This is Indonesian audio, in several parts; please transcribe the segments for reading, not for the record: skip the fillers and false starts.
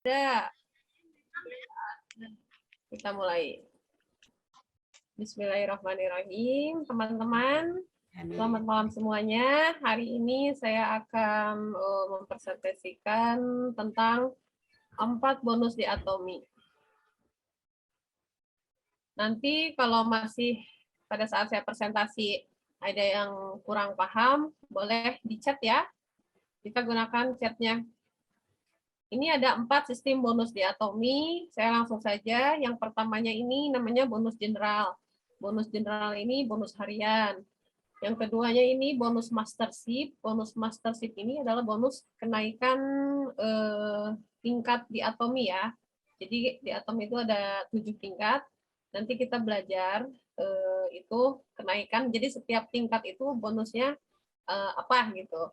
Ada. Kita mulai. Bismillahirrahmanirrahim, teman-teman. Selamat malam semuanya. Hari ini saya akan mempresentasikan tentang 4 bonus diatomi. Nanti kalau masih pada saat saya presentasi ada yang kurang paham, boleh di chat ya. Kita gunakan chatnya. Ini ada 4 sistem bonus diatomi. Saya langsung saja. Yang pertamanya ini namanya bonus general. Bonus general ini bonus harian. Yang keduanya ini bonus mastership. Bonus mastership ini adalah bonus kenaikan tingkat diatomi ya. Jadi diatomi itu ada 7 tingkat. Nanti kita belajar itu kenaikan. Jadi setiap tingkat itu bonusnya apa gitu.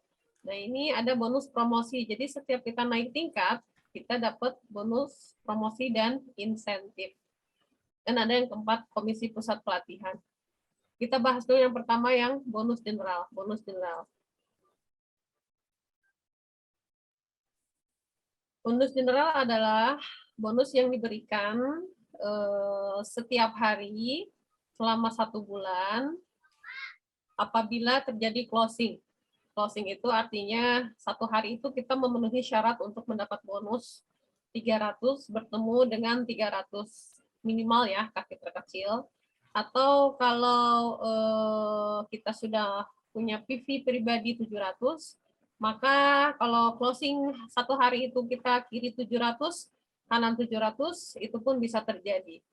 Nah, ini ada bonus promosi. Jadi setiap kita naik tingkat, kita dapat bonus promosi dan insentif. Dan ada yang keempat, komisi pusat pelatihan. Kita bahas dulu yang pertama yang bonus general. Bonus general. Bonus general adalah bonus yang diberikan setiap hari selama 1 bulan apabila terjadi closing. Closing itu artinya 1 hari itu kita memenuhi syarat untuk mendapat bonus 300 bertemu dengan 300 minimal ya, kaki terkecil. Atau kalau kita sudah punya PV pribadi 700, maka kalau closing 1 hari itu kita kiri 700, kanan 700, itu pun bisa terjadi.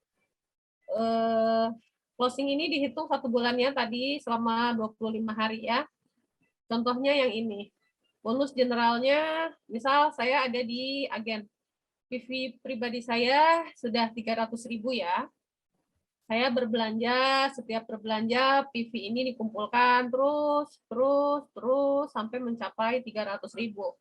Closing ini dihitung 1 bulannya tadi selama 25 hari ya. Contohnya yang ini, bonus generalnya, misal saya ada di agen, PV pribadi saya sudah 300.000 ya. Saya berbelanja, setiap berbelanja PV ini dikumpulkan terus sampai mencapai 300.000.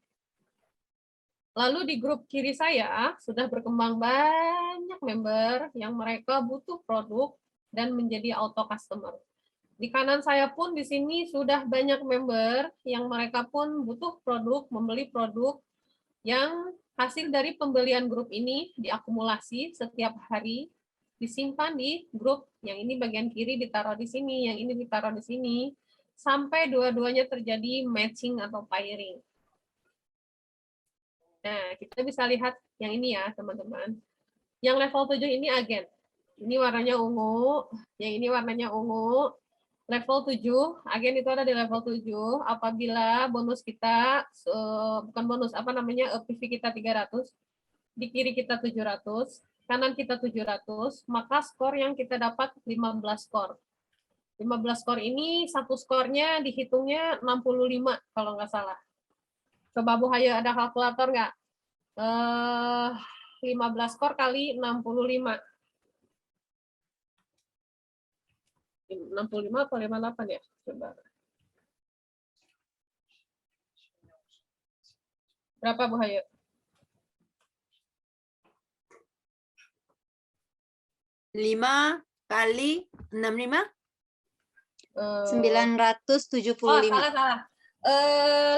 Lalu di grup kiri saya sudah berkembang banyak member yang mereka butuh produk dan menjadi auto customer. Di kanan saya pun di sini sudah banyak member yang mereka pun butuh produk, membeli produk yang hasil dari pembelian grup ini diakumulasi setiap hari, disimpan di grup. Yang ini bagian kiri ditaruh di sini, yang ini ditaruh di sini, sampai dua-duanya terjadi matching atau pairing. Nah, kita bisa lihat yang ini ya, teman-teman. Yang level 7 ini agen. Ini warnanya ungu, yang ini warnanya ungu. Level 7, agen itu ada di level 7, apabila bonus kita, bukan bonus, apa namanya, PV kita 300, di kiri kita 700, kanan kita 700, maka skor yang kita dapat 15 skor. 15 skor ini, satu skornya dihitungnya 65, kalau nggak salah. Coba Bu Hayo ada kalkulator nggak? 15 skor kali 65. 65 atau 58 ya? Coba. Berapa Bu Hayo? Lima kali 65? 975. Oh, salah.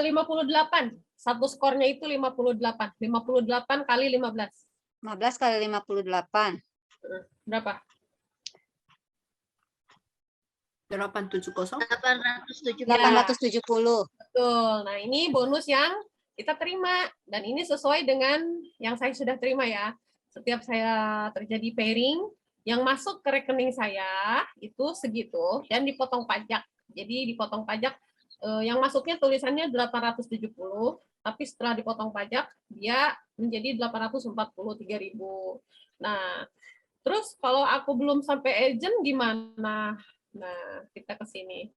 58. Satu skornya itu 58. 58 kali 15. 15 kali 58. Berapa? 870. 870. Betul. Nah, ini bonus yang kita terima. Dan ini sesuai dengan yang saya sudah terima ya. Setiap saya terjadi pairing, yang masuk ke rekening saya itu segitu dan dipotong pajak. Jadi dipotong pajak, yang masuknya tulisannya 870, tapi setelah dipotong pajak dia menjadi 843.000. Nah, terus kalau aku belum sampai agent gimana? Nah, kita ke sini.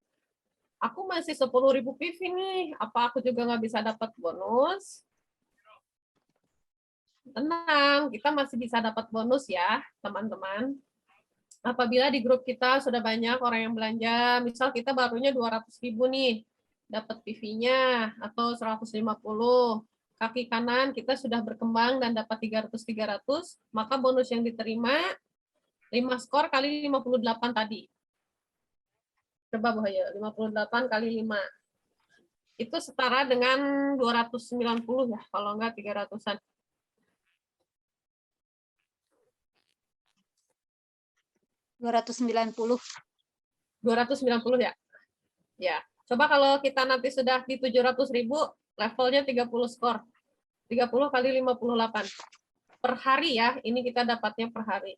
Aku masih 10.000 PV nih. Apa aku juga nggak bisa dapat bonus? Tenang, kita masih bisa dapat bonus ya, teman-teman. Apabila di grup kita sudah banyak orang yang belanja, misal kita barunya 200.000 nih, dapat PV-nya, atau 150. Kaki kanan kita sudah berkembang dan dapat 300-300, maka bonus yang diterima 5 skor kali 58 tadi. Coba Bu Hayo, 58 kali 5. Itu setara dengan 290 ya, kalau enggak 300-an. 290. 290 ya? Ya. Coba kalau kita nanti sudah di 700.000, levelnya 30 skor. 30 kali 58. Per hari ya, ini kita dapatnya per hari.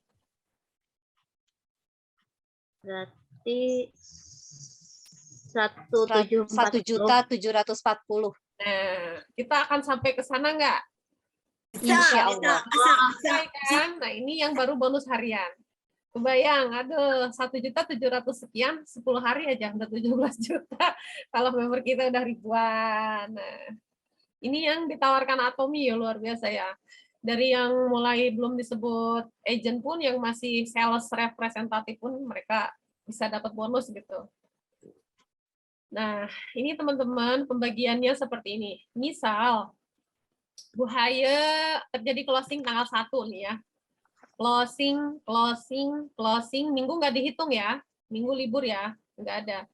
Berarti 1.740. 1.740. Nah, kita akan sampai ke sana nggak? Bisa, Insya bisa, Allah. bisa. Sampai kan? Nah, ini yang baru bonus harian. Kebayang, aduh, 1.700.000 sekian, 10 hari aja, udah 17 juta. Kalau member kita udah ribuan. Nah, ini yang ditawarkan Atomi ya, luar biasa ya. Dari yang mulai belum disebut agent pun, yang masih sales representatif pun, mereka bisa dapat bonus gitu. Nah, ini teman-teman, pembagiannya seperti ini. Misal, Bu Haya terjadi closing tanggal 1 nih ya. Closing, minggu nggak dihitung ya, minggu libur ya, nggak ada.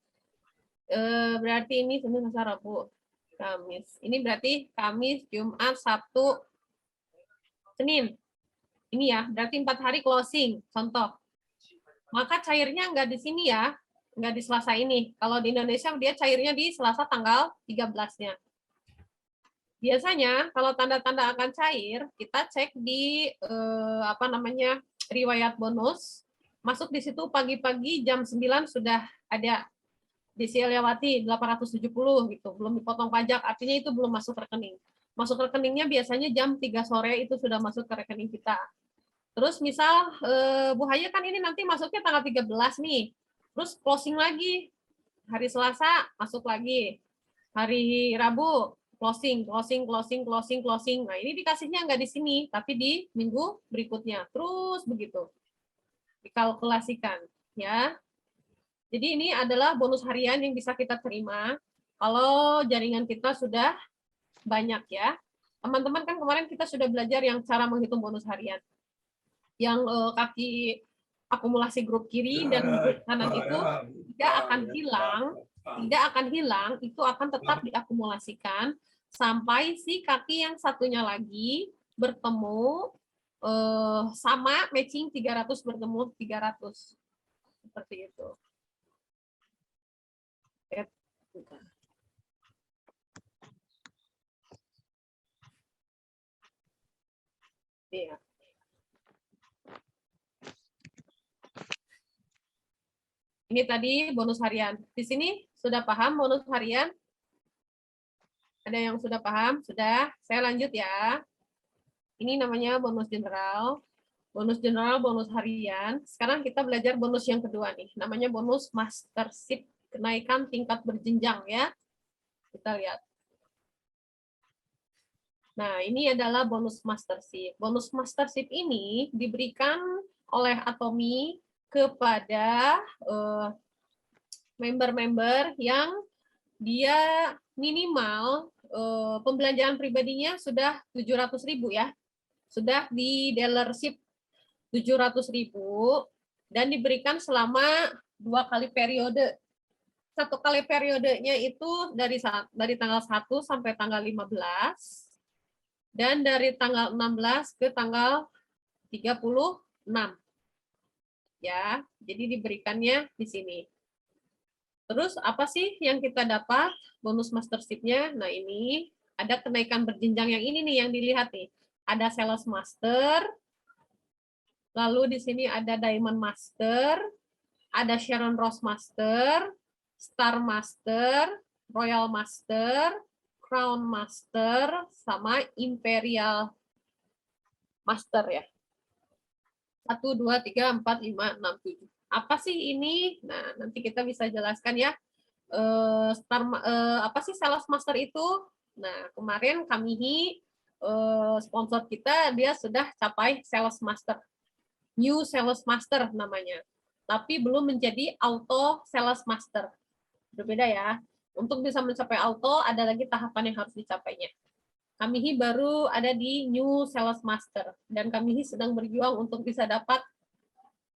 Berarti ini Senin, Selasa, Rabu, Kamis. Ini berarti Kamis, Jumat, Sabtu, Senin. Ini ya, berarti 4 hari closing, contoh. Maka cairnya nggak di sini ya, nggak di Selasa ini. Kalau di Indonesia dia cairnya di Selasa tanggal 13-nya. Biasanya kalau tanda-tanda akan cair, kita cek di riwayat bonus, masuk di situ pagi-pagi jam 9 sudah ada DCL lewati 870 gitu, belum dipotong pajak, artinya itu belum masuk rekening. Masuk rekeningnya biasanya jam 3 sore itu sudah masuk ke rekening kita. Terus misal Bu Haya kan ini nanti masuknya tanggal 13 nih, terus closing lagi, hari Selasa masuk lagi, hari Rabu closing. Nah, ini dikasihnya nggak di sini, tapi di minggu berikutnya. Terus begitu. Dikalkulasikan, ya. Jadi ini adalah bonus harian yang bisa kita terima kalau jaringan kita sudah banyak ya. Teman-teman kan kemarin kita sudah belajar yang cara menghitung bonus harian. Yang kaki akumulasi grup kiri dan grup kanan itu tidak akan hilang, itu akan tetap diakumulasikan sampai si kaki yang satunya lagi bertemu sama matching 300 bertemu 300. Seperti itu. Iya. Ini tadi bonus harian. Di sini sudah paham bonus harian? Ada yang sudah paham? Sudah? Saya lanjut ya. Ini namanya bonus general. Bonus general, bonus harian. Sekarang kita belajar bonus yang kedua nih. Namanya bonus mastership, kenaikan tingkat berjenjang ya. Kita lihat. Nah, ini adalah bonus mastership. Bonus mastership ini diberikan oleh Atomi kepada member-member yang dia minimal pembelanjaan pribadinya sudah 700.000 ya. Sudah di dealership 700.000 dan diberikan selama 2 kali periode. 1 kali periodenya itu dari tanggal 1 sampai tanggal 15 dan dari tanggal 16 ke tanggal 36. Ya, jadi diberikannya di sini. Terus apa sih yang kita dapat bonus mastership-nya? Nah, ini ada kenaikan berjenjang yang ini nih yang dilihat nih. Ada sales master, lalu di sini ada diamond master, ada Sharon Rose master, star master, royal master, crown master, sama imperial master ya. 1, 2, 3, 4, 5, 6, 7. Apa sih ini? Nah, nanti kita bisa jelaskan ya. Apa sih sales master itu? Nah, kemarin Kamihi sponsor kita, dia sudah capai sales master. New sales master namanya. Tapi belum menjadi auto sales master. Berbeda ya. Untuk bisa mencapai auto, ada lagi tahapan yang harus dicapainya. Kamihi baru ada di New Sales Master, dan Kamihi sedang berjuang untuk bisa dapat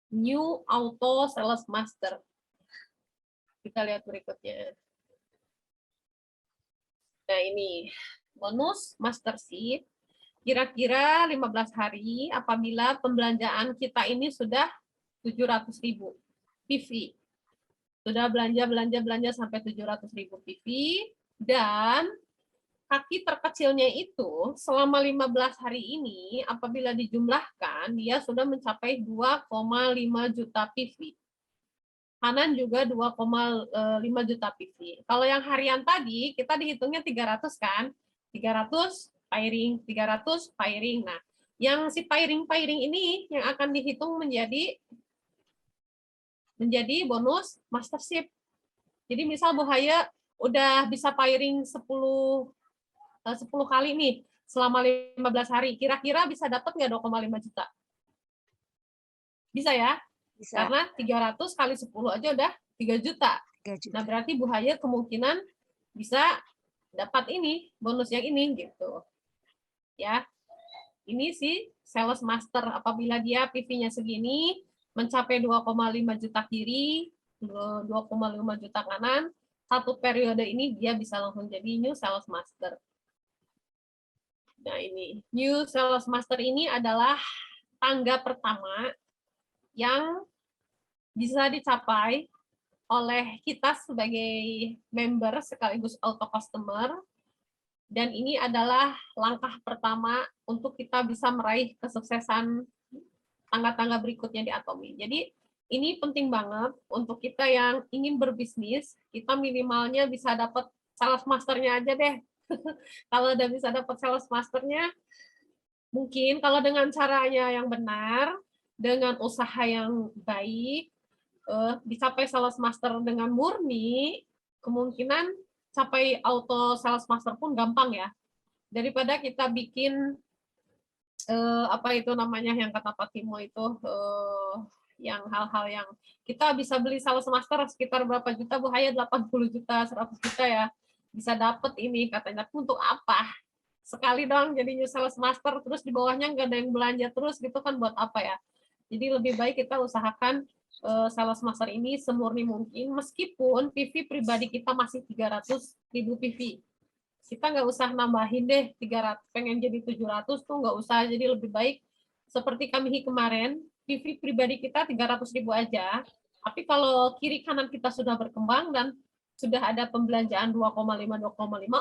New Auto Sales Master. Kita lihat berikutnya. Nah, ini bonus mastership. Kira-kira 15 hari apabila pembelanjaan kita ini sudah 700.000 PV. Sudah belanja sampai 700.000 PV, dan kaki terkecilnya itu selama 15 hari ini apabila dijumlahkan dia sudah mencapai 2,5 juta PV. Kanan juga 2,5 juta PV. Kalau yang harian tadi kita dihitungnya 300 kan? 300 pairing, 300 pairing. Nah, yang si pairing-pairing ini yang akan dihitung menjadi bonus mastership. Jadi misal Bu Haya udah bisa pairing 10 kali nih selama 15 hari. Kira-kira bisa dapat nggak 2,5 juta? Bisa ya? Bisa. Karena 300 kali 10 aja udah 3 juta. 3 juta. Nah, berarti Bu Haya kemungkinan bisa dapat ini, bonus yang ini gitu. Ya. Ini sih sales master apabila dia PV-nya segini mencapai 2,5 juta kiri, 2,5 juta kanan, satu periode ini dia bisa langsung jadi new sales master. Nah, ini new sales master ini adalah tangga pertama yang bisa dicapai oleh kita sebagai member sekaligus auto customer, dan ini adalah langkah pertama untuk kita bisa meraih kesuksesan tangga-tangga berikutnya di Atomy. Jadi ini penting banget untuk kita yang ingin berbisnis, kita minimalnya bisa dapat sales masternya aja deh. Kalau udah bisa dapat sales masternya, mungkin kalau dengan caranya yang benar, dengan usaha yang baik, dicapai sales master dengan murni, kemungkinan capai auto sales master pun gampang ya. Daripada kita bikin apa itu namanya yang kata Pak Timo itu, yang hal-hal yang kita bisa beli sales master sekitar berapa juta Bu Haya, 80 juta, 100 juta ya. Bisa dapat ini katanya, untuk apa? Sekali doang jadi new sales master, terus di bawahnya nggak ada yang belanja terus gitu kan, buat apa ya? Jadi lebih baik kita usahakan sales master ini semurni mungkin, meskipun PV pribadi kita masih 300.000 PV. Kita nggak usah nambahin deh 300, pengen jadi 700 tuh nggak usah. Jadi lebih baik seperti kami kemarin, PV pribadi kita 300.000 aja. Tapi kalau kiri kanan kita sudah berkembang dan sudah ada pembelanjaan 2,5,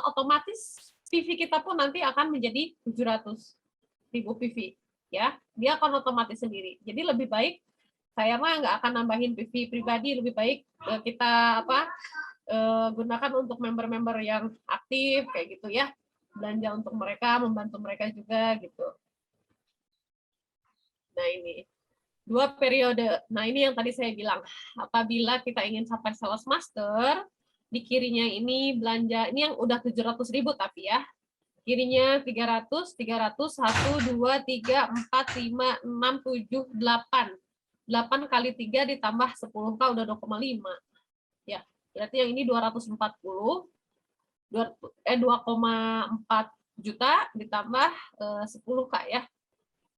otomatis PV kita pun nanti akan menjadi 700.000 PV. Ya, dia akan otomatis sendiri. Jadi lebih baik saya mah nggak akan nambahin PV pribadi, lebih baik kita gunakan untuk member-member yang aktif kayak gitu ya, belanja untuk mereka, membantu mereka juga gitu. Nah, ini 2 periode. Nah, ini yang tadi saya bilang, apabila kita ingin capai sales master, di kirinya ini belanja, ini yang udah 700.000 tapi ya, kirinya 300, 1, 2, 3, 4, 5, 6, 7, 8. 8 kali 3 ditambah 10K udah 2,5. Ya, berarti yang ini 240, 2,4 juta ditambah 10K ya.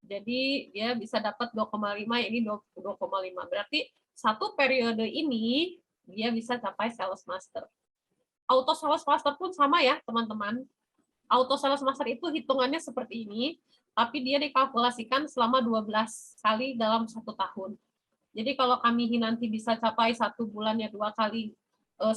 Jadi dia bisa dapat 2,5, ini 2,5. Berarti satu periode ini dia bisa capai sales master. Auto sales master pun sama ya, teman-teman. Auto sales master itu hitungannya seperti ini, tapi dia dikalkulasikan selama 12 kali dalam 1 tahun. Jadi kalau kami nanti bisa capai 1 bulannya 2 kali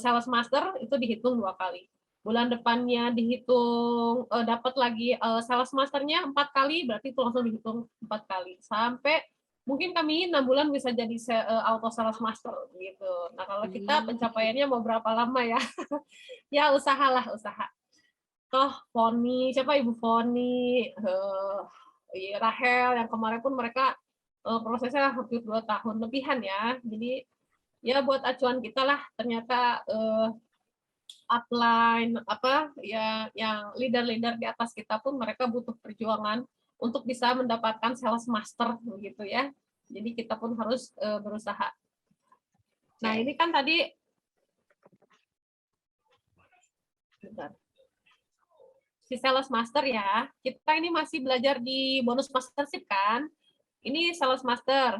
sales master, itu dihitung 2 kali. Bulan depannya dihitung dapat lagi sales masternya 4 kali, berarti itu langsung dihitung 4 kali. Sampai mungkin kami 6 bulan bisa jadi auto sales master gitu. Nah, kalau kita pencapaiannya mau berapa lama ya? Ya usahalah, usaha. Toh Foni, siapa Ibu Foni, Rahel yang kemarin pun mereka prosesnya hampir 2 tahun lebihan ya. Jadi ya buat acuan kita lah, ternyata upline apa ya, yang leader-leader di atas kita pun mereka butuh perjuangan untuk bisa mendapatkan sales master begitu ya. Jadi kita pun harus berusaha. Nah, ini kan tadi bentar. Si sales master ya, kita ini masih belajar di bonus mastership kan. Ini sales master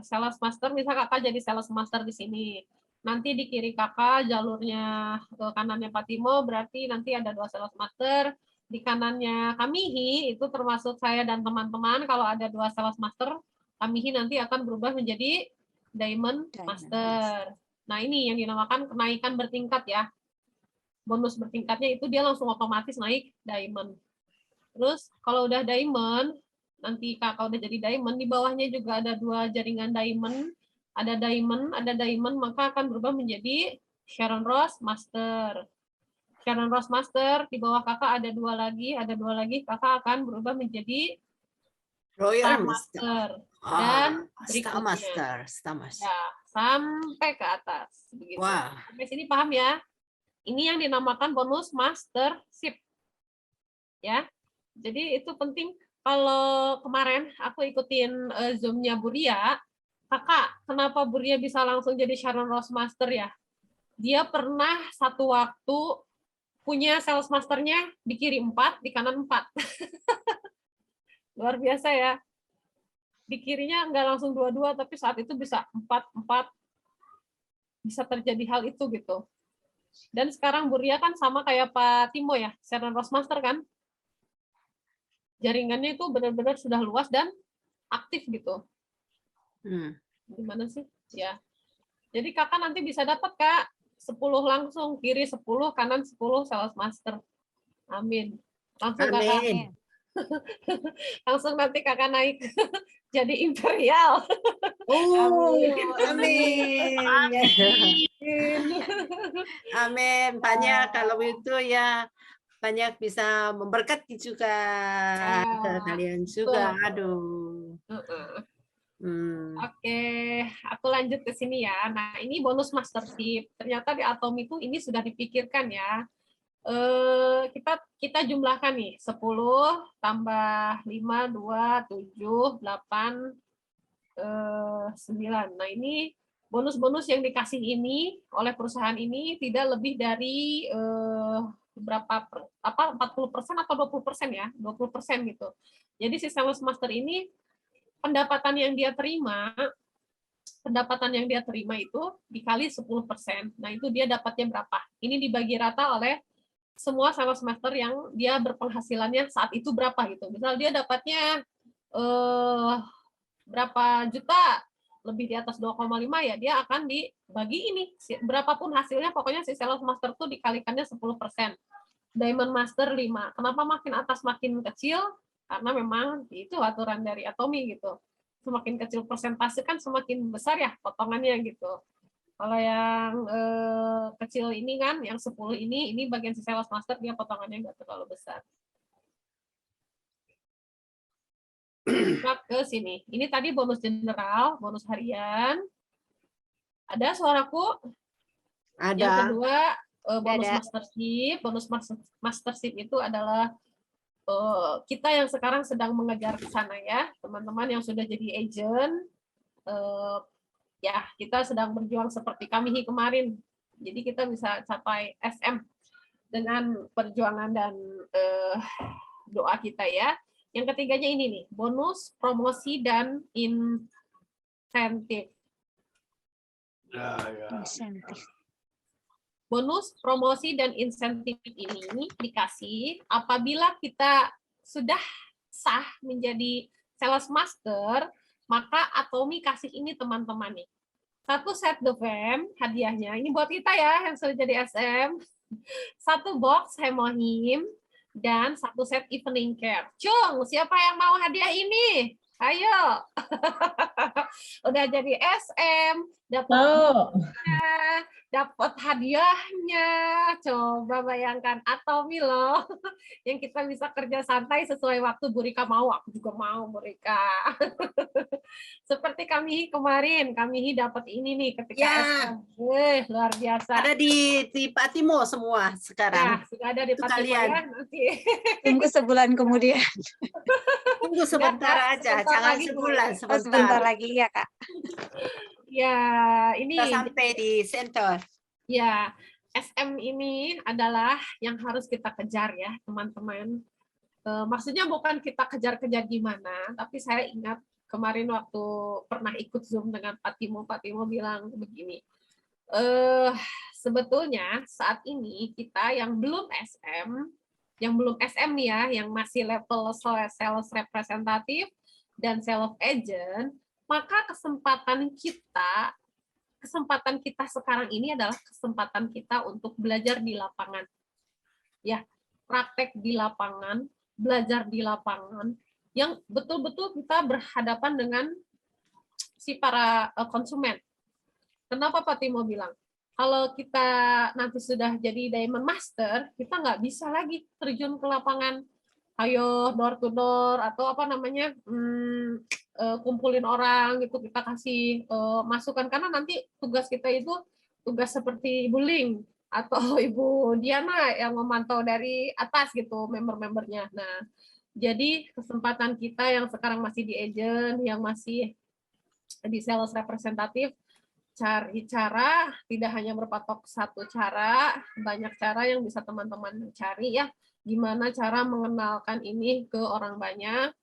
misal kakak jadi sales master di sini. Nanti di kiri kakak jalurnya ke kanannya Pak Timo, berarti nanti ada 2 sales master. Di kanannya Kamihi itu termasuk saya dan teman-teman, kalau ada 2 sales master, Kamihi nanti akan berubah menjadi Diamond Master. Nah, ini yang dinamakan kenaikan bertingkat ya. Bonus bertingkatnya itu dia langsung otomatis naik Diamond. Terus kalau udah Diamond, nanti kakak udah jadi Diamond, di bawahnya juga ada 2 jaringan Diamond. Ada Diamond, maka akan berubah menjadi Sharon Rose Master. Sharon Rose Master, di bawah kakak ada 2 lagi, kakak akan berubah menjadi Royal Star Master. Master. Dan Star berikutnya. Master. Star Master. Ya, sampai ke atas. Begitu. Wah. Sampai sini paham ya? Ini yang dinamakan bonus mastership. Ya. Jadi itu penting. Kalau kemarin aku ikutin Zoom-nya Bu Ria, kakak, kenapa Bu Ria bisa langsung jadi Sharon Rose Master ya? Dia pernah satu waktu punya sales masternya di kiri 4, di kanan 4. Luar biasa ya. Di kirinya nggak langsung 2-2, tapi saat itu bisa 4-4. Bisa terjadi hal itu gitu. Dan sekarang Bu Ria kan sama kayak Pak Timo ya, Sharon Rose Master kan. Jaringannya itu benar-benar sudah luas dan aktif gitu. Gimana sih? Ya. Jadi kakak nanti bisa dapat Kak 10 langsung, kiri 10, kanan 10 sales master. Amin. Langsung kakak. Amin. Langsung nanti kakak naik jadi imperial. Amin. Amin. Banyak kalau itu ya, banyak bisa memberkati juga ke kalian juga. Aduh. Oke, aku lanjut ke sini ya. Nah, ini bonus mastership. Ternyata di Atomi itu ini sudah dipikirkan ya. Kita jumlahkan nih 10 tambah 5, 2, 7, 8, 9. Nah, ini bonus-bonus yang dikasih ini oleh perusahaan ini tidak lebih dari berapa 40% atau 20% ya, 20% gitu. Jadi si sales master ini pendapatan yang dia terima itu dikali 10%. Nah, itu dia dapatnya berapa? Ini dibagi rata oleh semua sales master yang dia berpenghasilannya saat itu berapa gitu. Misal dia dapatnya berapa juta, lebih di atas 2,5 ya, dia akan dibagi ini. Berapapun hasilnya, pokoknya si sales master tuh dikalikannya 10%. Diamond Master 5. Kenapa makin atas makin kecil? Karena memang itu aturan dari Atomi gitu. Semakin kecil persentase kan semakin besar ya potongannya gitu. Kalau yang kecil ini kan, yang 10 ini bagian si sales master, dia potongannya nggak terlalu besar. Kita ke sini. Ini tadi bonus general, bonus harian. Ada suaraku? Ada. Yang kedua, bonus mastership. Bonus mastership itu adalah kita yang sekarang sedang mengejar ke sana ya, teman-teman yang sudah jadi agent. Ya, kita sedang berjuang seperti kami kemarin. Jadi kita bisa capai SM dengan perjuangan dan doa kita ya. Yang ketiganya ini nih, bonus, promosi, dan insentif. Bonus, promosi, dan insentif ini dikasih apabila kita sudah sah menjadi sales master, maka Atomi kasih ini teman-teman nih. 1 set Devem, hadiahnya, ini buat kita ya yang sudah jadi SM, 1 box Hemohim, dan 1 set Evening Care. Cung, siapa yang mau hadiah ini? Ayo. Udah jadi SM, dapat hadiahnya. Coba bayangkan, Atomi loh. Yang kita bisa kerja santai sesuai waktu. Bu Rika mau, aku juga mau, Bu Rika. Seperti kami kemarin, kami dapat ini nih ketika SM. Luar biasa. Ada di Pak Timo semua sekarang. Ya, sudah ada di Pak Timo ya, nanti. Tunggu sebulan kemudian. Tunggu sebentar aja, jangan sebulan, sebentar lagi ya Kak. Ya, ini kita sampai di center. Ya, SM ini adalah yang harus kita kejar ya, teman-teman. Maksudnya bukan kita kejar-kejar gimana, tapi saya ingat kemarin waktu pernah ikut Zoom dengan Pak Timo bilang begini. Sebetulnya saat ini kita yang belum SM nih ya, yang masih level sales representatif dan sales agent, maka kesempatan kita sekarang ini adalah kesempatan kita untuk belajar di lapangan. Ya, praktek di lapangan, belajar di lapangan, yang betul-betul kita berhadapan dengan si para konsumen. Kenapa Pak Timo bilang? Kalau kita nanti sudah jadi Diamond Master, kita nggak bisa lagi terjun ke lapangan, ayo door to door atau apa namanya, kumpulin orang gitu, kita kasih masukan, karena nanti tugas kita itu tugas seperti bullying atau Ibu Diana yang memantau dari atas gitu member-membernya. Nah, jadi kesempatan kita yang sekarang masih di agent, yang masih di sales representatif, cari cara, tidak hanya berpatok satu cara, banyak cara yang bisa teman-teman cari ya. Gimana cara mengenalkan ini ke orang banyak,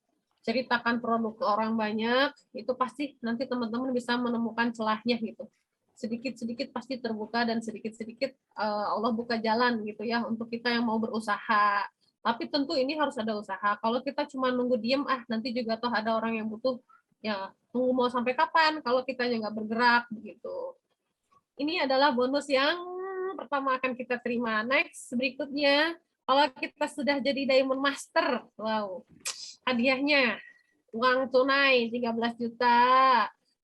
ceritakan produk ke orang banyak, itu pasti nanti teman-teman bisa menemukan celahnya gitu. Sedikit-sedikit pasti terbuka dan sedikit-sedikit Allah buka jalan gitu ya untuk kita yang mau berusaha. Tapi tentu ini harus ada usaha. Kalau kita cuma nunggu diem, nanti juga toh ada orang yang butuh, ya tunggu mau sampai kapan kalau kita nggak bergerak begitu. Ini adalah bonus yang pertama akan kita terima. Next, berikutnya, kalau kita sudah jadi Diamond Master, wow, hadiahnya uang tunai 13 juta,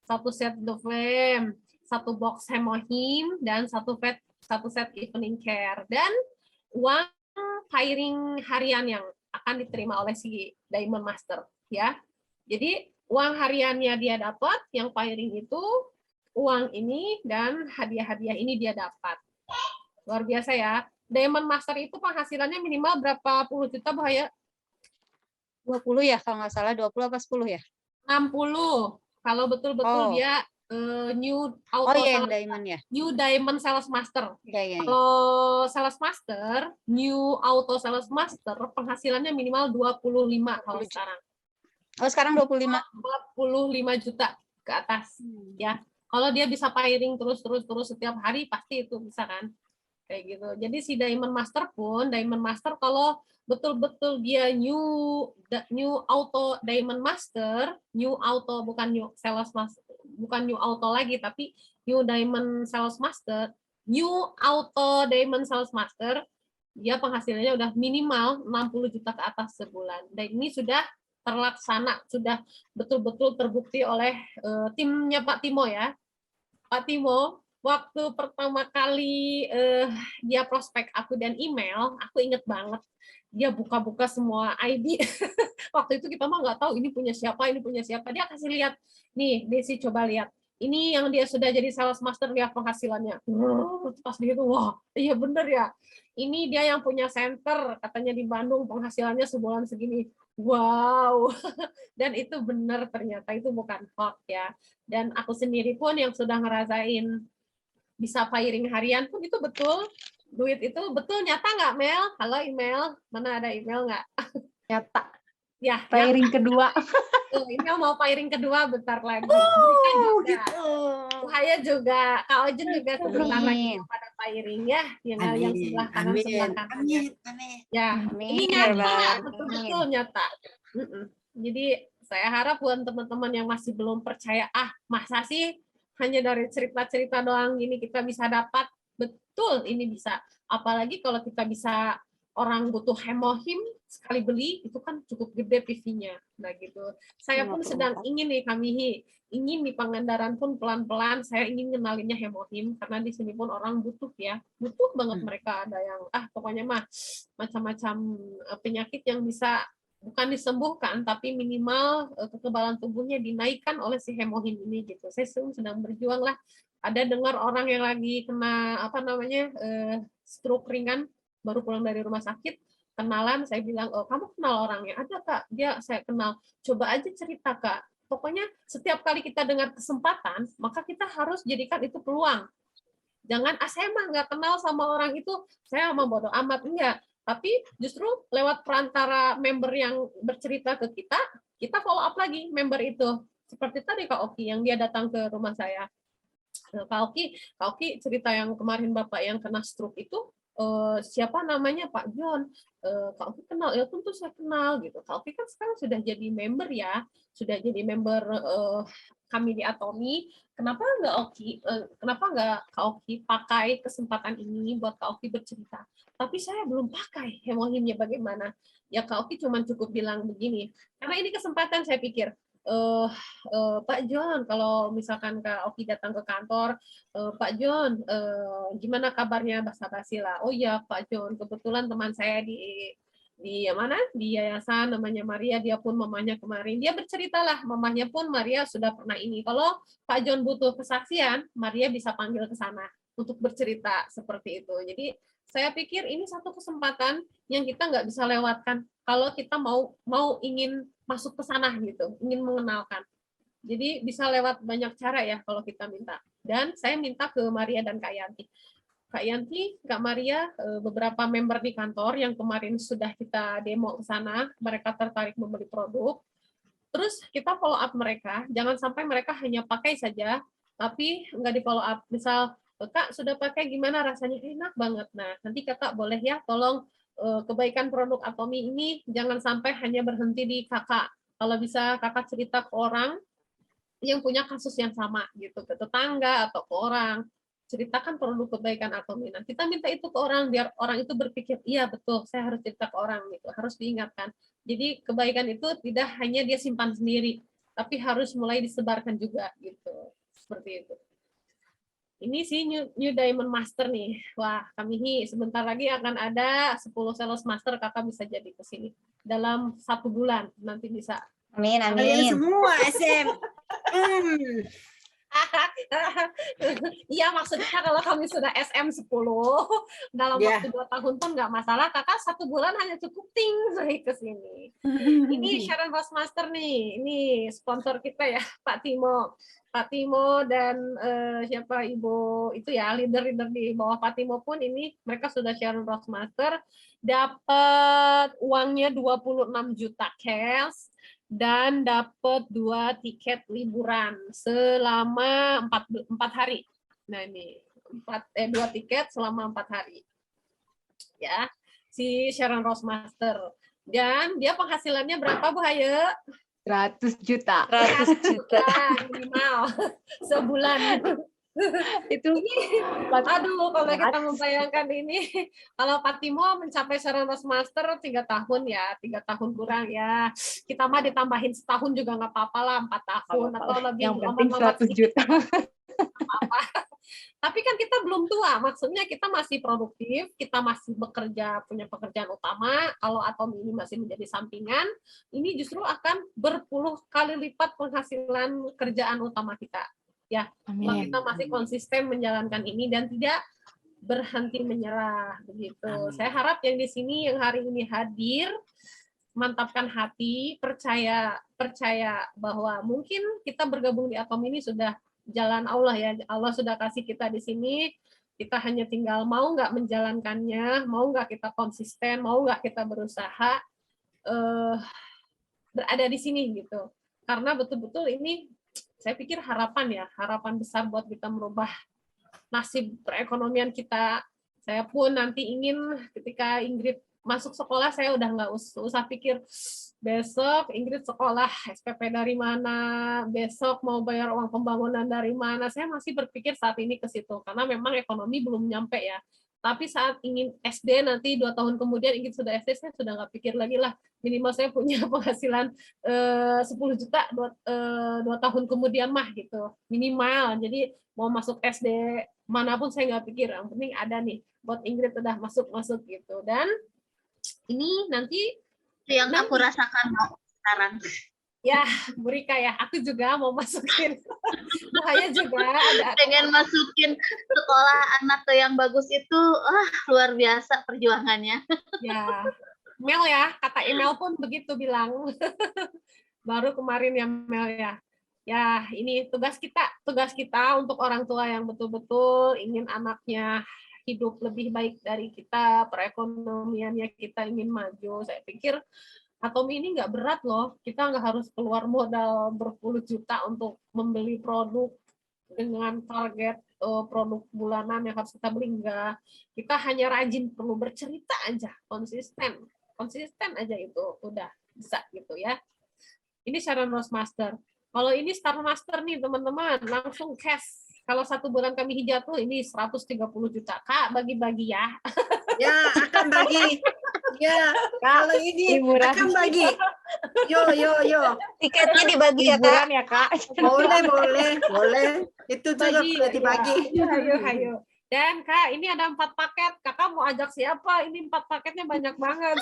satu set Dovem, satu box Hemohim, dan satu set evening care, dan uang firing harian yang akan diterima oleh si Diamond Master ya. Jadi uang hariannya dia dapat, yang firing itu uang ini, dan hadiah-hadiah ini dia dapat. Luar biasa ya. Diamond Master itu penghasilannya minimal berapa puluh juta, Bu Haya? 20 ya kalau nggak salah, 20 apa 10 ya? 60. Kalau betul-betul dia new auto yang Diamond ya. New Diamond Sales Master. Ya. Kalau Sales Master, New Auto Sales Master penghasilannya minimal 25 kalau sekarang. Oh, sekarang 25. 25 juta ke atas ya. Kalau dia bisa firing terus setiap hari, pasti itu bisa kan. Kayak gitu. Jadi si Diamond Master pun, Diamond Master kalau betul-betul dia new auto Diamond Master, new auto bukan new sales master, bukan new auto lagi, tapi new Diamond Sales Master, new auto Diamond Sales Master, dia penghasilannya udah minimal 60 juta ke atas sebulan. Dan ini sudah terlaksana, sudah betul-betul terbukti oleh timnya Pak Timo ya. Pak Timo, waktu pertama kali dia prospek aku dan email, aku inget banget. Dia buka-buka semua ID. Waktu itu kita mah nggak tahu ini punya siapa. Dia kasih lihat, nih Desi coba lihat. Ini yang dia sudah jadi sales master, lihat penghasilannya. Pas gitu, wah iya bener ya. Ini dia yang punya center, katanya di Bandung, penghasilannya sebulan segini. Wow. Dan itu benar ternyata, itu bukan hoax ya. Dan aku sendiri pun yang sudah ngerasain bisa firing harian pun itu betul. Duit itu betul, nyata nggak, Mel? Halo email, mana ada email nggak? Nyata. Ya, Firing kedua. Email mau firing kedua bentar lagi. Gitu. Haya juga, Kak Ojen juga sebentar lagi mau pada firing ya, yang sebelah kanan sebelah kanan. Amin. Ya, ini nyata, betul-betul nyata. Jadi saya harap buat teman-teman yang masih belum percaya, masa sih hanya dari cerita-cerita doang ini kita bisa dapat. Betul, ini bisa. Apalagi kalau kita bisa, orang butuh Hemohim sekali beli itu kan cukup gede PV-nya. Nah gitu. Saya pun sedang ingin nih, kami ingin di Pangandaran pun pelan-pelan saya ingin ngenalinnya Hemohim, karena di sini pun orang butuh ya. Butuh banget mereka, ada yang pokoknya mah macam-macam penyakit yang bisa bukan disembuhkan tapi minimal kekebalan tubuhnya dinaikkan oleh si Hemohim ini gitu. Saya sedang berjuang lah. Ada dengar orang yang lagi kena stroke ringan, baru pulang dari rumah sakit, kenalan, saya bilang, kamu kenal orangnya? Ada Kak, dia saya kenal. Coba aja cerita Kak. Pokoknya setiap kali kita dengar kesempatan, maka kita harus jadikan itu peluang. Jangan, saya mah nggak kenal sama orang itu, saya mah bodo amat, enggak. Tapi justru lewat perantara member yang bercerita ke kita follow up lagi member itu. Seperti tadi Kak Oki yang dia datang ke rumah saya. Kak Oki cerita yang kemarin Bapak yang kena stroke itu, siapa namanya Pak John, Kak Oki kenal, ya tentu saya kenal gitu. Kak Oki kan sekarang sudah jadi member ya, sudah jadi member kami di Atomi. Kenapa nggak Kak Oki pakai kesempatan ini buat Kak Oki bercerita? Tapi saya belum pakai hemohimnya bagaimana. Ya Kak Oki cuma cukup bilang begini, karena ini kesempatan saya pikir, Pak John, kalau misalkan Kak Oki datang ke kantor, Pak John, gimana kabarnya basa-basi lah. Oh iya Pak John, kebetulan teman saya di mana di yayasan namanya Maria, dia pun mamanya kemarin, dia berceritalah mamanya pun Maria sudah pernah ini. Kalau Pak John butuh kesaksian, Maria bisa panggil ke sana untuk bercerita seperti itu. Jadi saya pikir ini satu kesempatan yang kita nggak bisa lewatkan kalau kita mau ingin masuk ke sana gitu, ingin mengenalkan. Jadi bisa lewat banyak cara ya kalau kita minta. Dan saya minta ke Maria dan Kak Yanti. Kak Yanti, Kak Maria, beberapa member di kantor yang kemarin sudah kita demo ke sana, mereka tertarik membeli produk. Terus kita follow up mereka, jangan sampai mereka hanya pakai saja, tapi nggak di follow up. Misal, Kak sudah pakai gimana rasanya? Enak banget. Nah, nanti Kakak boleh ya tolong kebaikan produk Atomi ini jangan sampai hanya berhenti di Kakak. Kalau bisa Kakak cerita ke orang yang punya kasus yang sama gitu, ke tetangga atau ke orang, ceritakan produk kebaikan Atomi. Nah, kita minta itu ke orang biar orang itu berpikir, iya betul, saya harus cerita ke orang gitu, harus diingatkan. Jadi kebaikan itu tidak hanya dia simpan sendiri, tapi harus mulai disebarkan juga gitu. Seperti itu. Ini sih New Diamond Master nih. Wah, kami sebentar lagi akan ada 10 sales master, Kakak bisa jadi ke sini. Dalam 1 bulan nanti bisa. Amin, Kalian amin. semua SM. Iya, maksudnya kalau kami sudah SM 10 dalam Ya. waktu 2 tahun pun nggak masalah. Kakak 1 bulan hanya cukup naik ke sini. Ini Sharon Rossmaster nih, ini sponsor kita ya, Pak Timo. Pak Timo dan siapa Ibu itu ya, leader-leader di bawah Pak Timo pun ini mereka sudah Sharon Rossmaster, dapat uangnya 26 juta cash dan dapat 2 tiket liburan selama 4 hari. Nah ini 2 tiket selama 4 hari. Ya, si Sharon Rossmaster. Dan dia penghasilannya berapa Bu Haye? 100 juta. 100 juta. Minimal sebulan. Itu Aduh, kalau kita membayangkan ini, kalau Pak Timo mencapai Sharon Rossmaster 3 tahun ya, 3 tahun kurang ya. Kita mah ditambahin setahun juga nggak apa-apa lah, 4 tahun atau lebih. Yang penting 100 sedikit, juta. apa-apa. Tapi kan kita belum tua, maksudnya kita masih produktif, kita masih bekerja, punya pekerjaan utama. Kalau Atom ini masih menjadi sampingan, ini justru akan berpuluh kali lipat penghasilan kerjaan utama kita. Ya, kalau kita masih konsisten menjalankan ini dan tidak berhenti menyerah begitu. Saya harap yang di sini yang hari ini hadir, mantapkan hati, percaya bahwa mungkin kita bergabung di Atom ini sudah jalan Allah ya, Allah sudah kasih kita di sini, kita hanya tinggal mau nggak menjalankannya, mau nggak kita konsisten, mau nggak kita berusaha berada di sini gitu. Karena betul-betul ini saya pikir harapan besar buat kita merubah nasib perekonomian kita. Saya pun nanti ingin ketika Ingrid masuk sekolah, saya udah nggak usah pikir besok Ingrid sekolah SPP dari mana, besok mau bayar uang pembangunan dari mana. Saya masih berpikir saat ini ke situ, karena memang ekonomi belum nyampe ya. Tapi saat ingin SD nanti 2 tahun kemudian Ingrid sudah SD, saya sudah nggak pikir lagi lah. Minimal saya punya penghasilan 10 juta 2 tahun kemudian mah gitu. Minimal. Jadi mau masuk SD manapun saya nggak pikir. Yang penting ada nih buat Ingrid udah masuk gitu. Dan ini nanti Itu yang aku rasakan sekarang. ya, Bu Rika ya, aku juga mau masukin. Bahaya juga ada. Pengen masukin sekolah anak ke yang bagus itu, luar biasa perjuangannya. Ya, Mel ya, kata email pun begitu bilang. Baru kemarin ya Mel ya. Ya, ini tugas kita untuk orang tua yang betul-betul ingin anaknya hidup lebih baik dari kita, perekonomiannya kita ingin maju. Saya pikir Atom ini nggak berat loh. Kita nggak harus keluar modal berpuluh juta untuk membeli produk. dengan target produk bulanan yang harus kita beli, enggak. Kita hanya rajin, perlu bercerita aja, konsisten aja, itu udah bisa gitu ya. Ini Sharon Rose Master. Kalau ini Star Master nih teman-teman, langsung cash. Kalau 1 bulan kami hijau tuh ini 130 juta. Kak, bagi-bagi ya. Ya, akan bagi. Ya, kalau ini Liburan. akan bagi. Yo. Tiketnya dibagi ya, Kak. Liburan ya, Kak. Boleh. Itu juga Bagi, boleh dibagi. Hayo. Dan Kak, ini ada 4 paket. Kakak mau ajak siapa? Ini 4 paketnya banyak banget.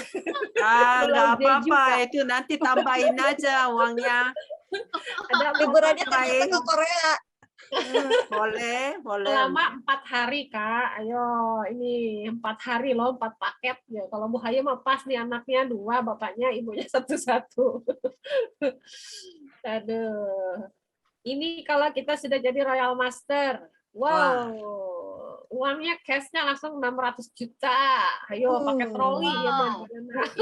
Nggak Pulau Jeju, apa-apa. Kak. Itu nanti tambahin aja uangnya. Ada 4 Liburannya paket. ternyata ke Korea. Boleh. Selama 4 hari, Kak. Ayo, ini 4 hari loh, 4 paket. Ya, kalau Bu Hayu mah pas nih, anaknya 2, bapaknya, ibunya 1-1. Aduh. Ini kalau kita sudah jadi Royal Master. Wow. Uangnya cashnya langsung 600 juta. Ayo, pakai troli ya, Wow.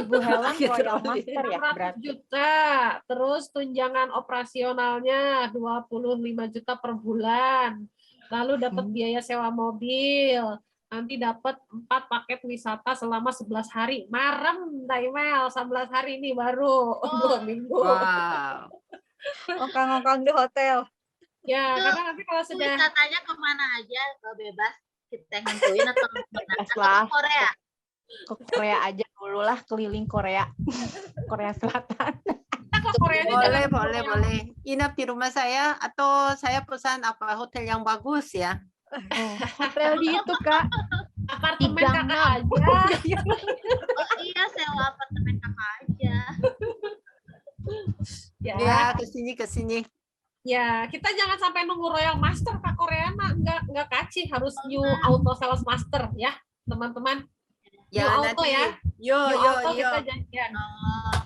Ibu Helen Pakai Royal troli. Master ya 600 berarti. juta. Terus tunjangan operasionalnya 25 juta per bulan. Lalu dapat biaya sewa mobil. Nanti dapat 4 paket wisata selama 11 hari. Marem, Daimel, 11 hari ini baru 2 minggu. Wow. Ongkang-ongkang di hotel. Ya, Itu- karena nanti kalau Itu sudah wisatanya kemana aja? Bebas kita yang nentuin atau kemana? Bebas Atau lah. ke Korea? Ke Korea aja dulu lah, keliling Korea. Korea Selatan. kita ke Koreanya jangan Boleh. Inap di rumah saya atau saya pesan hotel yang bagus ya. Hotel di itu, Kak. apartemen Di kakak Gangnam. aja. Oh iya, sewa apartemen kakak aja. Ya, Ya, ke sini. ya, kita jangan sampai nunggu Royal Master Kak Korea mah enggak kaci, harus New Auto Sales Master ya, teman-teman. Ya, New Auto nanti. ya. Yo. New Auto kita janjian. Oh,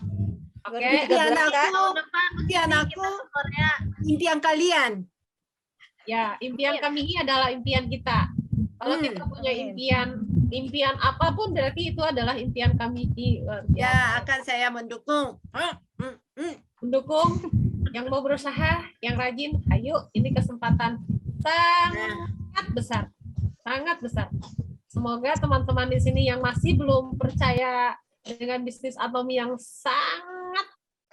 Oke. Nanti 2013, anakku, tahun depan nanti kita anakku ke Korea. impian kalian. Ya, impian kami ini adalah impian kita. Kalau kita punya impian apapun berarti itu adalah impian kami. Luar biasa. Ya, akan saya mendukung. Mendukung yang mau berusaha, yang rajin, ayo, ini kesempatan sangat besar. Sangat besar. Semoga teman-teman di sini yang masih belum percaya dengan bisnis Atomi yang sangat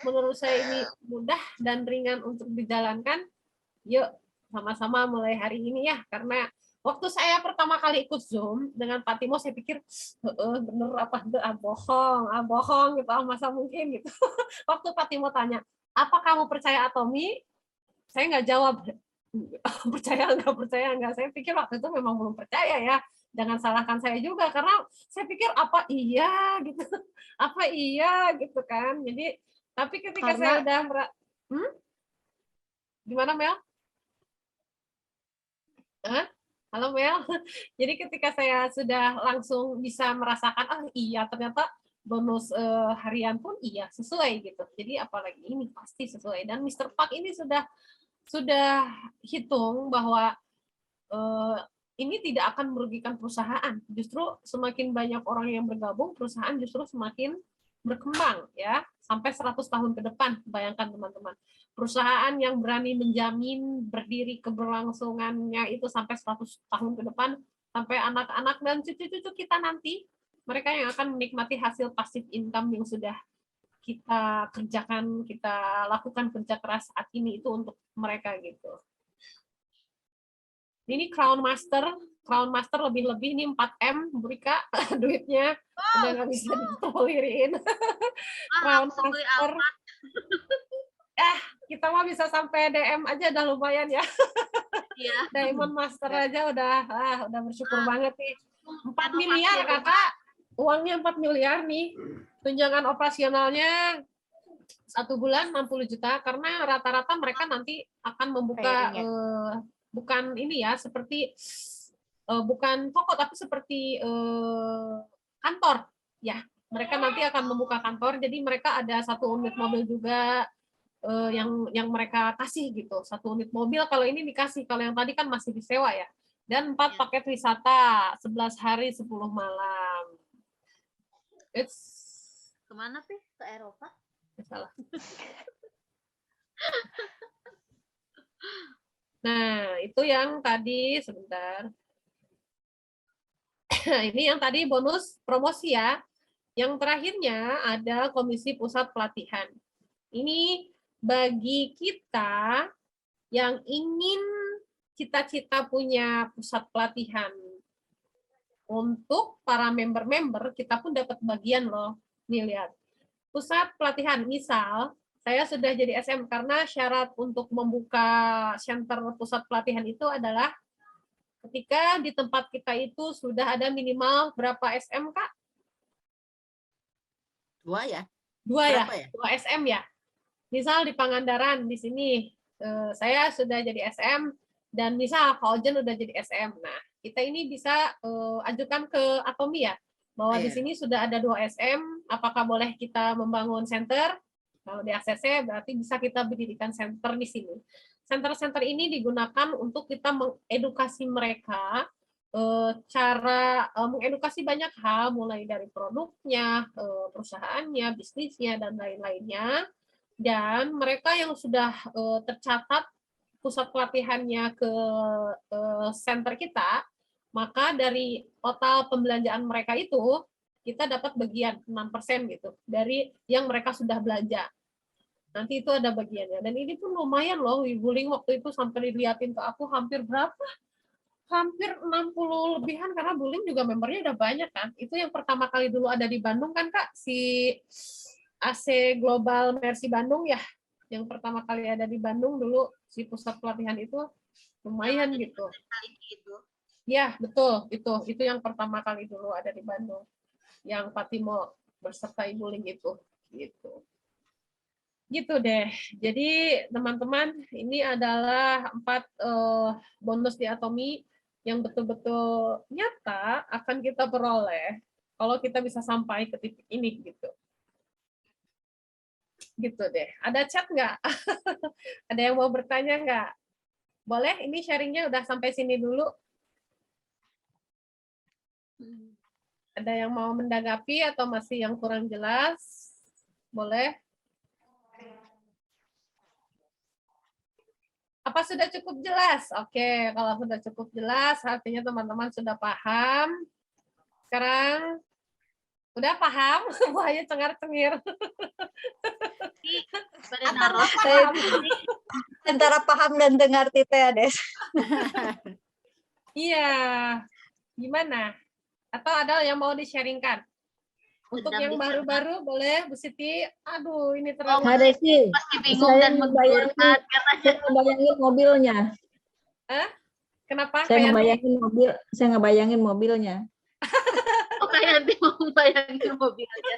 menurut saya ini mudah dan ringan untuk dijalankan, yuk sama-sama mulai hari ini ya. Karena waktu saya pertama kali ikut Zoom dengan Pak Timo, saya pikir bener apa bohong gitu, masa mungkin gitu. Waktu Pak Timo tanya, apa kamu percaya Atomi? Saya nggak jawab percaya nggak. Saya pikir waktu itu memang belum percaya ya. Jangan salahkan saya juga karena saya pikir apa iya gitu kan. Jadi tapi ketika saya udah gimana Mel? Halo Mel. Jadi ketika saya sudah langsung bisa merasakan iya ternyata bonus harian pun iya sesuai gitu. Jadi apalagi ini pasti sesuai, dan Mr. Park ini sudah hitung bahwa ini tidak akan merugikan perusahaan. Justru semakin banyak orang yang bergabung, perusahaan justru semakin berkembang ya sampai 100 tahun ke depan. Bayangkan teman-teman, perusahaan yang berani menjamin berdiri keberlangsungannya itu sampai 100 tahun ke depan, sampai anak-anak dan cucu-cucu kita nanti, mereka yang akan menikmati hasil passive income yang sudah kita kerjakan, kita lakukan kerja keras saat ini itu untuk mereka gitu. Ini Crown Master lebih-lebih nih 4M, Bu Rika, duitnya udah nggak bisa ditolirin. Crown Master. Kita mah bisa sampai DM aja udah lumayan ya. Iya. Diamond Master aja udah bersyukur banget nih. 4 miliar kakak, uangnya 4 miliar nih. Tunjangan operasionalnya 1 bulan 60 juta, karena rata-rata mereka nanti akan membuka bukan ini ya, seperti bukan toko tapi seperti kantor ya. Mereka nanti akan membuka kantor, jadi mereka ada 1 unit mobil juga yang mereka kasih gitu. 1 unit mobil kalau ini dikasih, kalau yang tadi kan masih disewa ya. Dan 4 paket wisata 11 hari 10 malam. Kemana Pi? Ke Eropa? Salah. Nah, itu yang tadi sebentar. Ini yang tadi bonus promosi ya. Yang terakhirnya ada Komisi Pusat Pelatihan. Ini bagi kita yang ingin cita-cita punya pusat pelatihan. Untuk para member-member, kita pun dapat bagian loh. Nih lihat. Pusat pelatihan, misal saya sudah jadi SM karena syarat untuk membuka center pusat pelatihan itu adalah ketika di tempat kita itu sudah ada minimal berapa SM, Kak? 2 ya? 2 ya? Berapa ya? 2 SM ya? Misal di Pangandaran, di sini, saya sudah jadi SM, dan misal Kak Ojen udah jadi SM. Nah, kita ini bisa ajukan ke Atomi ya, bahwa di Iya. sini sudah ada 2 SM, apakah boleh kita membangun center? Kalau di ACC berarti bisa kita berdirikan center di sini. Center-center ini digunakan untuk kita mengedukasi mereka cara mengedukasi banyak hal, mulai dari produknya, perusahaannya, bisnisnya, dan lain-lainnya. Dan mereka yang sudah tercatat pusat pelatihannya ke center kita, maka dari total pembelanjaan mereka itu, kita dapat bagian 6% gitu, dari yang mereka sudah belanja. Nanti itu ada bagiannya. Dan ini pun lumayan loh, Wuling waktu itu sampai dilihatin ke aku hampir berapa? Hampir 60 lebihan, karena Wuling juga membernya udah banyak kan. Itu yang pertama kali dulu ada di Bandung kan Kak, si AC Global Mercy Bandung ya, yang pertama kali ada di Bandung dulu, si pusat pelatihan itu lumayan gitu. Ya, betul, itu yang pertama kali dulu ada di Bandung. Yang Patimo berserta Ibu Ling itu gitu. Gitu deh. Jadi teman-teman, ini adalah 4 bonus di Atomi yang betul-betul nyata akan kita peroleh kalau kita bisa sampai ke titik ini gitu. Gitu deh. Ada chat nggak? Ada yang mau bertanya nggak? Boleh, ini sharingnya udah sampai sini dulu. Ada yang mau menanggapi atau masih yang kurang jelas? Boleh. Apa sudah cukup jelas? Oke, kalau sudah cukup jelas, artinya teman-teman sudah paham. Sekarang, udah paham? Wahnya cengar-cengir. Antara paham dan dengar Tite ya, Des. Iya. Gimana? Atau ada yang mau di-sharingkan? Untuk Sedang yang dicerna. baru-baru, boleh Bu Siti? Aduh, ini Oh, terlalu... Mbak Desi, Pasti bingung saya dan menggiurkan katanya. saya ngebayangin mobilnya. Kenapa? Saya Kayak ngebayangin mobilnya. Oh, kayak bingung bayangin mobilnya.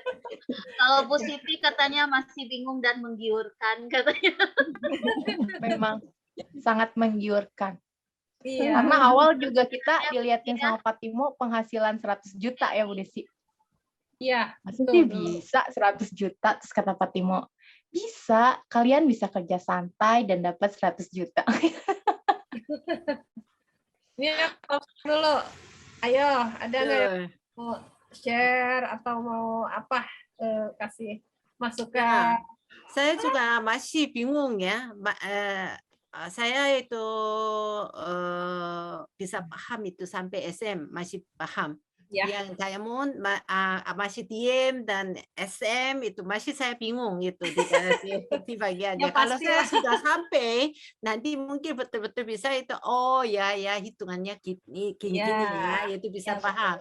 Kalau Bu Siti katanya masih bingung dan menggiurkan katanya. Memang sangat menggiurkan. Iya. Karena awal juga kita dilihatin sama Patimo penghasilan 100 juta ya Bu Desi. Iya, Maksudnya betul. bisa 100 juta, terus kata Patimo, bisa, kalian bisa kerja santai dan dapat 100 juta. Ini dulu. Ayo, ada nggak yang mau share atau mau apa kasih masukan? Saya juga masih bingung ya. Saya itu bisa paham itu sampai SM, masih paham. Ya. Yang Diamond masih DM dan SM itu masih saya bingung gitu di bagiannya. Ya, Kalau pasti saya lah. sudah sampai, nanti mungkin betul-betul bisa itu. Oh ya hitungannya gini ya, itu bisa Ya, paham.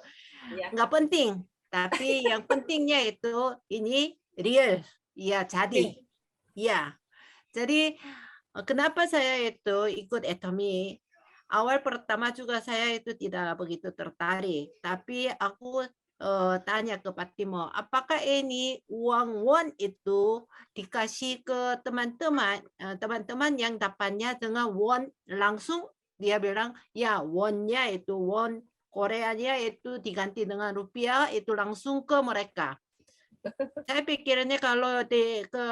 Ya. Nggak penting, tapi yang pentingnya itu ini real, ya jadi, ya. Jadi kenapa saya itu ikut Atomi? Awal pertama juga saya itu tidak begitu tertarik, tapi aku tanya ke Patimo, apakah ini uang won itu dikasih ke teman-teman yang dapatnya dengan won langsung? Dia bilang, ya wonnya itu won Koreanya itu diganti dengan rupiah itu langsung ke mereka. Saya pikirnya kalau ke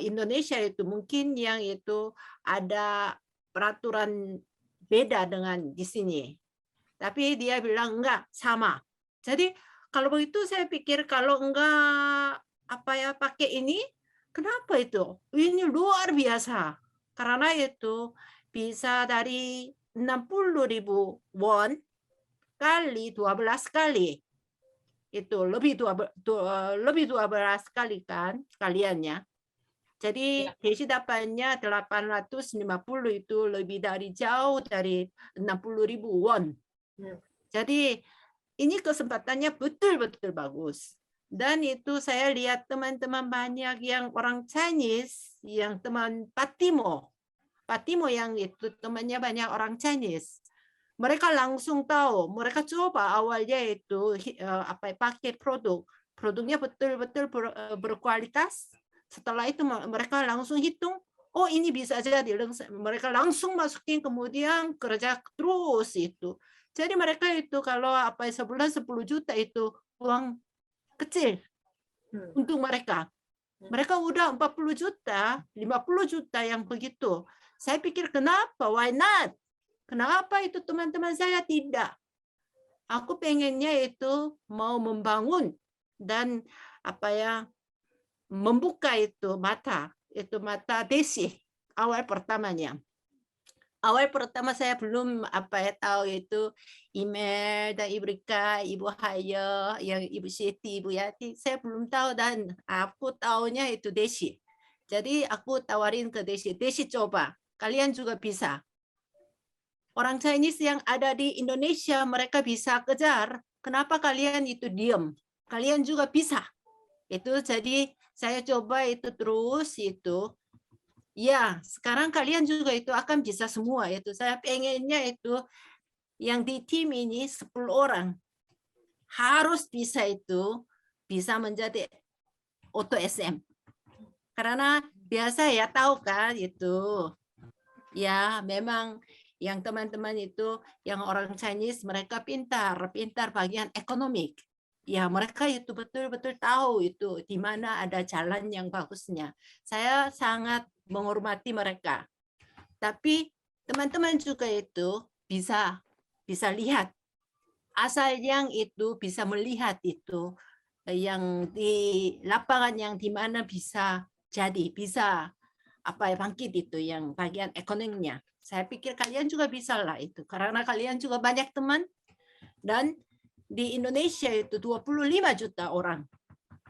Indonesia itu mungkin yang itu ada peraturan beda dengan di sini. Tapi dia bilang enggak, sama. Jadi kalau begitu saya pikir kalau enggak pakai ini, kenapa itu? Ini luar biasa. Karena itu bisa dari 60.000 won kali 12 kali. Itu lebih 12 kali kan kaliannya. Jadi Desi dapatnya 850 itu lebih dari jauh dari 60.000 won. Jadi ini kesempatannya betul-betul bagus. Dan itu saya lihat teman-teman banyak yang orang Chinese, yang teman Patimo yang itu temannya banyak orang Chinese. Mereka langsung tahu, mereka coba awalnya itu pakai produknya betul-betul berkualitas. Setelah itu mereka langsung hitung, oh ini bisa jadi. Mereka langsung masukin kemudian kerja terus itu. Jadi mereka itu kalau sebulan 10 juta itu uang kecil untuk mereka. Mereka udah 40 juta, 50 juta yang begitu. Saya pikir kenapa? Why not? Kenapa itu teman-teman saya tidak? Aku pengennya itu mau membangun dan membuka itu mata Desi awal pertamanya. Awal pertama saya belum tahu itu email dan Ibu Rika, Ibu Haya, yang Ibu Siti, Ibu Yati, saya belum tahu dan aku tahunya itu Desi. Jadi aku tawarin ke Desi, Desi coba, kalian juga bisa. Orang Chinese yang ada di Indonesia mereka bisa kejar, kenapa kalian itu diam? Kalian juga bisa. Itu jadi saya coba itu terus itu. Ya, sekarang kalian juga itu akan bisa semua itu. Saya pengennya itu yang di tim ini 10 orang harus bisa itu bisa menjadi auto SM. Karena biasa ya tahu kan itu. Ya, memang yang teman-teman itu yang orang Chinese mereka pintar bagian ekonomi. Ya, mereka itu betul-betul tahu itu di mana ada jalan yang bagusnya. Saya sangat menghormati mereka. Tapi teman-teman juga itu bisa lihat. Asal yang itu bisa melihat itu yang di lapangan yang di mana bisa jadi, bisa bangkit itu yang bagian ekonominya. Saya pikir kalian juga bisa lah itu. Karena kalian juga banyak teman dan di Indonesia itu 25 juta orang.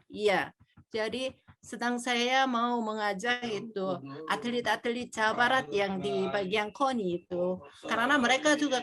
Iya, jadi sedang saya mau mengajak itu atlet-atlet Jawa Barat yang di bagian KONI itu. Karena mereka juga